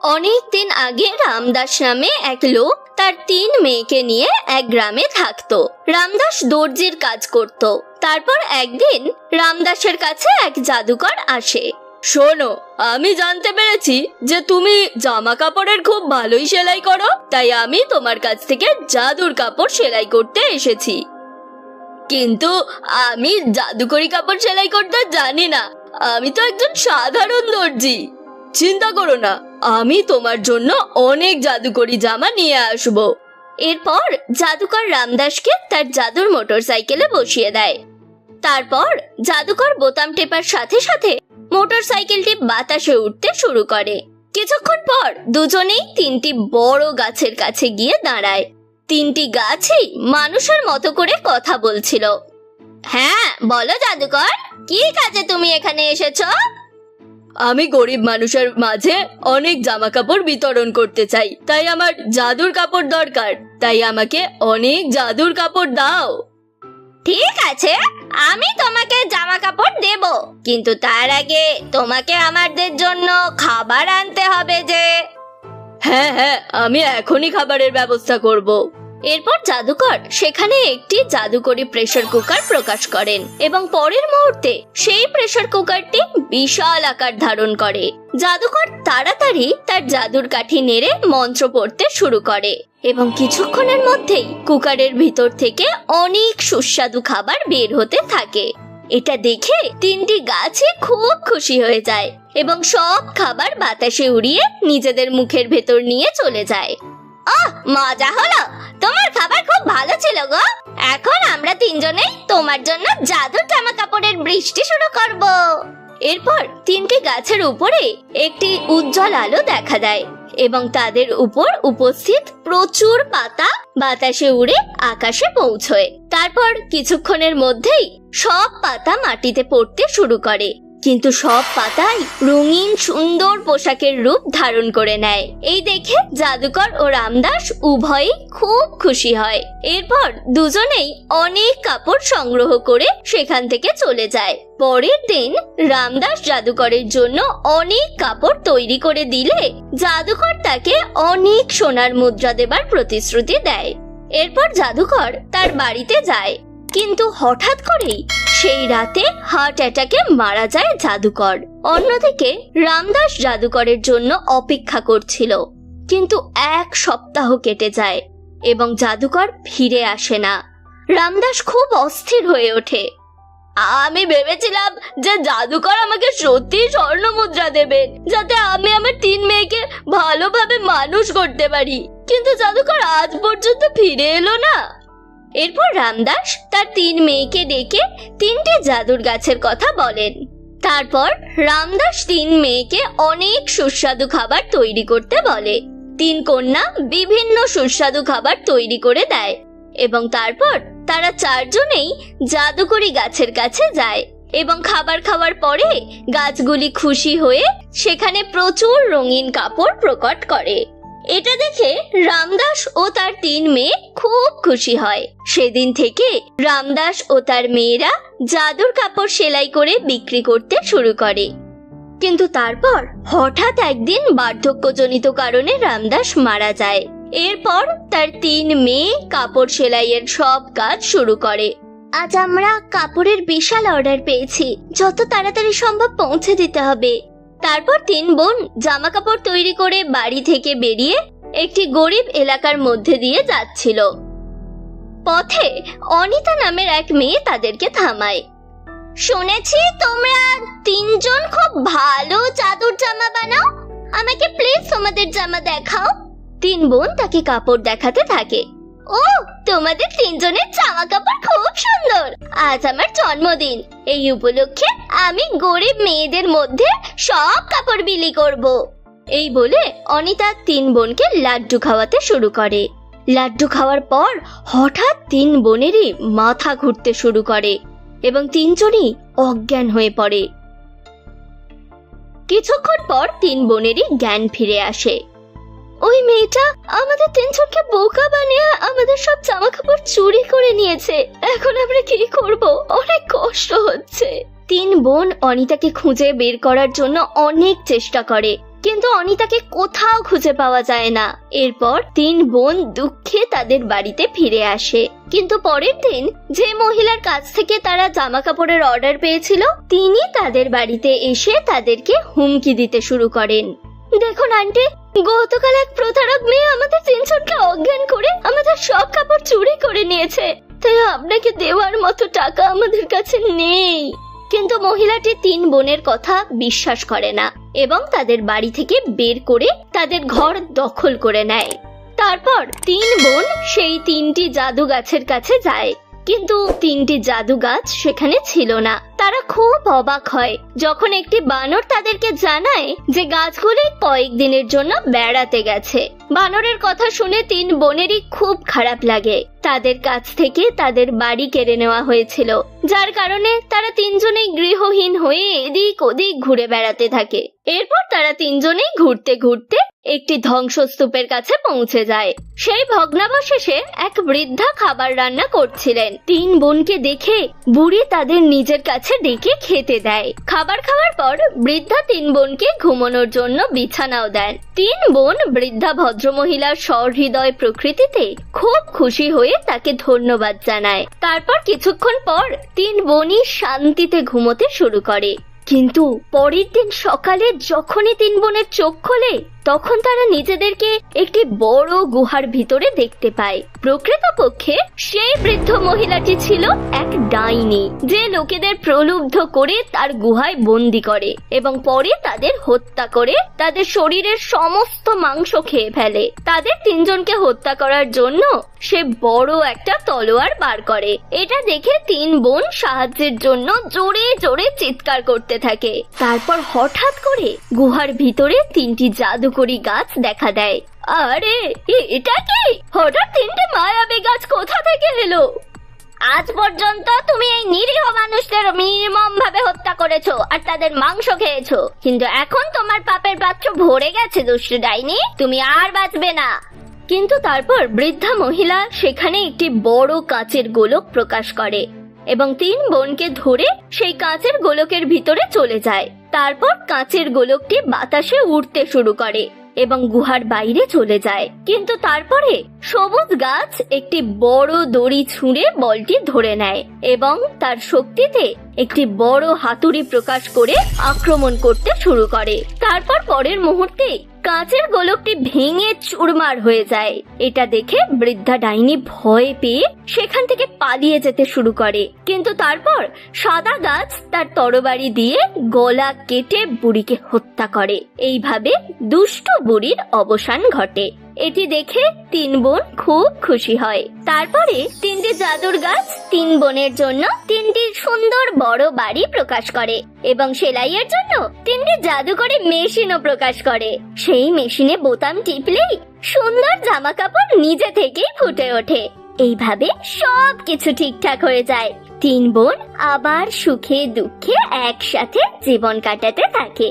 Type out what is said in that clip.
অনেক দিন আগে রামদাস নামে এক লোক তার 3 মেয়েকে নিয়ে এক গ্রামে থাকতো। রামদাস দর্জির কাজ করত। তারপর একদিন রামদাসের কাছে এক জাদুকর আসে। শোনো, আমি জানতে পেরেছি যে তুমি জামা কাপড়ের খুব ভালোই সেলাই করো, তাই আমি তোমার কাছ থেকে জাদুর কাপড় সেলাই করতে এসেছি। কিন্তু আমি জাদুকরি কাপড় সেলাই করতে জানি না, আমি তো একজন সাধারণ দর্জি। চিন্তা করো না, আমি তোমার জন্য অনেক জাদুকরি জামা নিয়ে আসব। এরপর জাদুকর রামদাসকে তার জাদুর মোটরসাইকেলে বসিয়ে দেয়। তারপর জাদুকর বোতাম টেপার সাথে সাথে মোটরসাইকেলটি বাতাসে উঠতে শুরু করে। কিছুক্ষণ পর দুজনেই 3টি বড় গাছের কাছে গিয়ে দাঁড়ায়। 3টি গাছই মানুষের মতো করে কথা বলছিল। হ্যাঁ, বলো জাদুকর, কি কাজে তুমি এখানে এসেছো? আমি গরিব মানুষের মাঝে অনেক জামা কাপড় বিতরণ করতে চাই, তাই আমার জাদুর কাপড় দরকার। তাই আমাকে অনেক জাদুর কাপড় দাও। ঠিক আছে, আমি তোমাকে জামা কাপড় দেব, কিন্তু তার আগে তোমাকে আমাদের জন্য খাবার আনতে হবে যে। হ্যাঁ হ্যাঁ, আমি এখনই খাবারের ব্যবস্থা করব। এরপর জাদুকর সেখানে একটি জাদুকরি প্রেসার কুকার প্রকাশ করেন এবং পরের মুহূর্তে সেই প্রেসার কুকারটি বিশাল আকার ধারণ করে। জাদুকর তাড়াতাড়ি তার জাদুর কাঠি নেড়ে মন্ত্র পড়তে শুরু করে এবং কিছুক্ষণের মধ্যেই কুকারের ভিতর থেকে অনেক সুস্বাদু খাবার বের হতে থাকে। এটা দেখে 3টি গাছই খুব খুশি হয়ে যায় এবং সব খাবার বাতাসে উড়িয়ে নিজেদের মুখের ভেতর নিয়ে চলে যায়। আহ, মজা হলো, তোমার খাবার খুব ভালো ছিল গো। এখন আমরা 3 জনেই তোমার জন্য জাদুর জামা কাপড়ের বৃষ্টি শুরু করব। এরপর 3টি গাছের উপরে একটি উজ্জ্বল আলো দেখা দেয় এবং তাদের উপর উপস্থিত প্রচুর পাতা বাতাসে উড়ে আকাশে পৌঁছয়। তারপর কিছুক্ষণের মধ্যেই সব পাতা মাটিতে পড়তে শুরু করে, কিন্তু সব পাতাই রঙিন সুন্দর পোশাকের রূপ ধারণ করে নেয়। এই দেখে জাদুকর ও রামদাস উভয়ই খুব খুশি হয়। এরপর দুজনেই অনেক কাপড় সংগ্রহ করে সেখান থেকে চলে যায়। পরের দিন রামদাস জাদুকরের জন্য অনেক কাপড় তৈরি করে দিলে জাদুকর তাকে অনেক সোনার মুদ্রা দেবার প্রতিশ্রুতি দেয়। এরপর জাদুকর তার বাড়িতে যায়, কিন্তু হঠাৎ করেই সেই রাতে হার্ট অ্যাটাকে মারা যায় জাদুকর। অন্যদিকে রামদাস জাদুকরের জন্য অপেক্ষা করছিল, কিন্তু 1 সপ্তাহ কেটে যায় এবং জাদুকর ফিরে আসে না। রামদাস খুব অস্থির হয়ে ওঠে। আমি ভেবেছিলাম যে জাদুকর আমাকে সত্যি স্বর্ণ মুদ্রা দেবেন, যাতে আমি আমার 3 মেয়েকে ভালোভাবে মানুষ করতে পারি, কিন্তু জাদুকর আজ পর্যন্ত ফিরে এলো না। এরপর রামদাস তার 3 মেয়েকে ডেকে 3টে জাদুর গাছের কথা বলেন। তারপর রামদাস 3 মেয়েকে অনেক সুস্বাদু খাবার তৈরি করতে বলে। 3 কন্যা বিভিন্ন সুস্বাদু খাবার তৈরি করে দেয় এবং তারপর তারা 4 জনেই জাদুকরি গাছের কাছে যায় এবং খাবার খাওয়ার পরে গাছগুলি খুশি হয়ে সেখানে প্রচুর রঙিন কাপড় প্রকট করে। এটা দেখে রামদাস ও তার 3 মেয়ে খুব খুশি হয়। সেদিন থেকে রামদাস ও তার মেয়েরা জাদুর কাপড় সেলাই করে বিক্রি করতে শুরু করে। কিন্তু তারপর হঠাৎ একদিন বার্ধক্যজনিত কারণে রামদাস মারা যায়। এরপর তার 3 মেয়ে কাপড় সেলাইয়ের সব কাজ শুরু করে। আজ আমরা কাপড়ের বিশাল অর্ডার পেয়েছি, যত তাড়াতাড়ি সম্ভব পৌঁছে দিতে হবে। তারপর 3 বোন জামা কাপড় তৈরি করে বাড়ি থেকে বেরিয়ে একটি গরিব এলাকার মধ্যে দিয়ে যাচ্ছিল। পথে অনিতা নামের এক মেয়ে তাদেরকে থামায়। শুনেছি তোমরা 3 জন খুব ভালো জাদুর জামা বানাও, আমাকে প্লিজ তোমাদের জামা দেখাও। 3 বোন তাকে কাপড় দেখাতে থাকে। ও, তোমাদের 3 জনের জামা কাপড় খুব সুন্দর। আজ আমার জন্মদিন, এই উপলক্ষে আমি গরিব মেয়েদের মধ্যে সব কাপড় বিলি করব। এই বলে অনিতা 3 বোনকে লাড্ডু খাওয়াতে শুরু করে। লাড্ডু খাওয়ার পর হঠাৎ 3 বোনেরই মাথা ঘুরতে শুরু করে এবং 3 জনই অজ্ঞান হয়ে পড়ে। কিছুক্ষণ পর 3 বোনেরই জ্ঞান ফিরে আসে। ওই মেয়েটা আমাদের 3 জনকে বোকা বানিয়ে আমাদের সব জামা কাপড় চুরি করে নিয়েছে। এখন আমরা কি করব? অনেক কষ্ট হচ্ছে। 3 বোন অনিতাকে খুঁজে বের করার জন্য অনেক চেষ্টা করে, কিন্তু অনিতাকে কোথাও খুঁজে পাওয়া যায় না। এরপর 3 বোন দুঃখে তাদের বাড়িতে ফিরে আসে। কিন্তু পরের দিন যে মহিলার কাছ থেকে তারা জামা কাপড়ের অর্ডার পেয়েছিল তিনি তাদের বাড়িতে এসে তাদেরকে হুমকি দিতে শুরু করেন। দেখুন আন্টি, গতকাল এক প্রতারক মেয়ে আমাদের 3 জনকে অজ্ঞান করে আমাদের সব কাপড় চুরি করে নিয়েছে, তাই আপনাকে দেওয়ার মতো টাকা আমাদের কাছে নেই। কিন্তু মহিলাটি 3 বোনের কথা বিশ্বাস করে না এবং তাদের বাড়ি থেকে বের করে তাদের ঘর দখল করে নেয়। তারপর 3 বোন সেই 3টি জাদু গাছের কাছে যায়, কিন্তু 3টি জাদু গাছ সেখানে ছিল না। তারা খুব অবাক হয় যখন একটি বানর তাদেরকে জানায় যে গাছগুলি কয়েকদিনের জন্য বেড়াতে গেছে। বানরের কথা শুনে 3 বোনেরই খুব খারাপ লাগে। তাদের কাছ থেকে তাদের বাড়ি কেড়ে নেওয়া হয়েছিল, যার কারণে তারা 3 জনেই গৃহহীন হয়ে এদিক ওদিক ঘুরে বেড়াতে থাকে। এরপর তারা 3 জনেই ঘুরতে ঘুরতে একটি ধ্বংসস্তূপের কাছে পৌঁছে যায়। সেই ভগ্নাবশেষে এক বৃদ্ধা খাবার রান্না করছিলেন। 3 বোনকে দেখে বুড়ি তাদের নিজের কাছে ডেকে খেতে দেয়। খাবার খাওয়ার পর বৃদ্ধা 3 বোনকে ঘুমানোর জন্য বিছানাও দেন। 3 বোন বৃদ্ধা ভদ্রমহিলার সহৃদয় প্রকৃতিতে খুব খুশি হয়ে তাকে ধন্যবাদ জানায়। তারপর কিছুক্ষণ পর 3 বোনই শান্তিতে ঘুমোতে শুরু করে। কিন্তু পরের দিন সকালে যখনই 3 বোনের চোখ খোলে তখন তারা নিজেদেরকে একটি বড় গুহার ভিতরে দেখতে পায়। প্রকৃতপক্ষে সেই বৃদ্ধ মহিলাটি ছিল এক ডাইনি, যে লোকেদের প্রলুব্ধ করে তার গুহায় বন্দি করে এবং পরে তাদের হত্যা করে তাদের শরীরের সমস্ত মাংস খেয়ে ফেলে। তাদের 3 জনকে হত্যা করার জন্য সে বড় একটা তলোয়ার বার করে। এটা দেখে 3 বোন সাহায্যের জন্য জোরে জোরে চিৎকার করতে থাকে। তারপর হঠাৎ করে গুহার ভিতরে 3টি জাদুকরি গাছ দেখা দেয়। আরে এটা কি? হঠাৎ 3টে মায়াবী গাছ কোথা থেকে এলো? আজ পর্যন্ত তুমি এই নিরীহ মানুষদের নির্মম ভাবে হত্যা করেছো আর তাদের মাংস খেয়েছো, কিন্তু এখন তোমার পাপের পাত্র ভরে গেছে দুষ্ট ডাইনি, তুমি আর বাঁচবে না। কিন্তু তারপর বৃদ্ধা মহিলা সেখানে একটি বড় কাচের গোলক প্রকাশ করে এবং 3 বোনকে ধরে সেই কাচের গোলকের ভিতরে চলে যায়। তারপর কাচের গোলকটি বাতাসে উড়তে শুরু করে এবং গুহার বাইরে চলে যায়। কিন্তু তারপরে সবুজ গাছ একটি বড় দড়ি ছুঁড়ে বলটি ধরে নেয় এবং তার শক্তিতে একটি বড় হাতুড়ি প্রকাশ করে আক্রমণ করতে শুরু করে। তারপর পরের মুহূর্তে কাচের গোলকটি ভেঙে চুরমার হয়ে যায়। এটা দেখে বৃদ্ধা ডাইনি ভয় পেয়ে সেখান থেকে পালিয়ে যেতে শুরু করে। কিন্তু তারপর সাদা গাছ তার তরবারি দিয়ে গলা কেটে বুড়িকে হত্যা করে। এইভাবে দুষ্ট বুড়ির অবসান ঘটে। এটি দেখে 3 বোন খুব খুশি হয়। তারপরে 3টি জাদুর গাছ 3 বোনের জন্য 3টি সুন্দর বড় বাড়ি প্রকাশ করে এবং সেলাইয়ের জন্য 3টি জাদুকরি মেশিনও প্রকাশ করে। সেই মেশিনে বোতাম টিপলেই সুন্দর জামা কাপড় নিজে থেকেই ফুটে ওঠে। এইভাবে সব কিছু ঠিকঠাক হয়ে যায়। 3 বোন আবার সুখে দুঃখে একসাথে জীবন কাটাতে থাকে।